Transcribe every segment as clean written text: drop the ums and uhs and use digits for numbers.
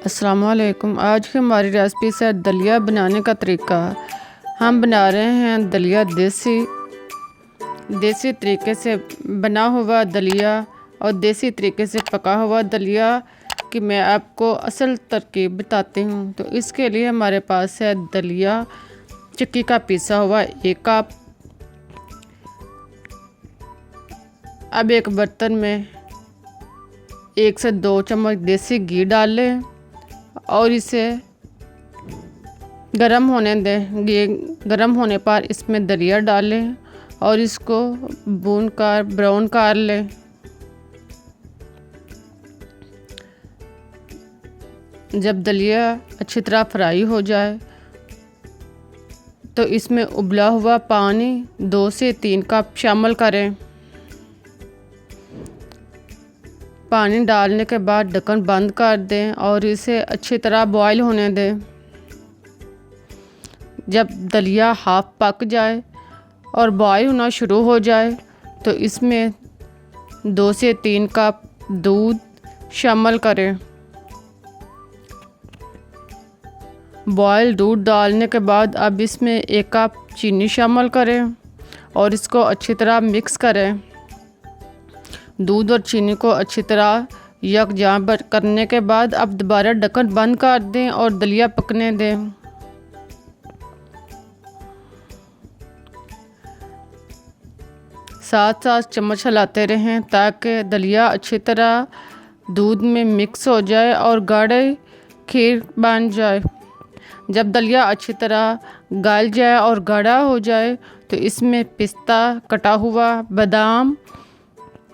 अस्सलामुअलैकुम। आज की हमारी रेसिपी है दलिया बनाने का तरीका। हम बना रहे हैं दलिया देसी तरीके से बना हुआ दलिया और देसी तरीके से पका हुआ दलिया कि मैं आपको असल तरकीब बताती हूँ। तो इसके लिए हमारे पास है दलिया चक्की का पीसा हुआ 1 कप। अब एक बर्तन में 1 से 2 चम्मच देसी घी डाल लें और इसे गरम होने दें। घी गरम होने पर इसमें दलिया डालें और इसको भून कर ब्राउन कर लें। जब दलिया अच्छी तरह फ्राई हो जाए तो इसमें उबला हुआ पानी 2 से 3 कप शामिल करें। पानी डालने के बाद ढक्कन बंद कर दें और इसे अच्छी तरह बॉईल होने दें। जब दलिया हाफ पक जाए और बॉईल होना शुरू हो जाए तो इसमें 2 से 3 कप दूध शामिल करें। बॉयल दूध डालने के बाद अब इसमें 1 कप चीनी शामिल करें और इसको अच्छी तरह मिक्स करें। दूध और चीनी को अच्छी तरह यकजां करने के बाद अब दोबारा ढक्कन बंद कर दें और दलिया पकने दें। साथ साथ चम्मच हिलाते रहें ताकि दलिया अच्छी तरह दूध में मिक्स हो जाए और गाढ़े खीर बन जाए। जब दलिया अच्छी तरह गल जाए और गाढ़ा हो जाए तो इसमें पिस्ता, कटा हुआ बादाम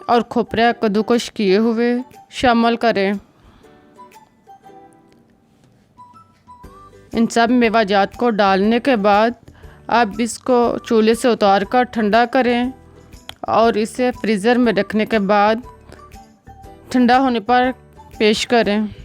और खोपरा कद्दूकस किए हुए शामिल करें। इन सब मेवाजात को डालने के बाद अब इसको चूल्हे से उतार कर ठंडा करें और इसे फ्रीज़र में रखने के बाद ठंडा होने पर पेश करें।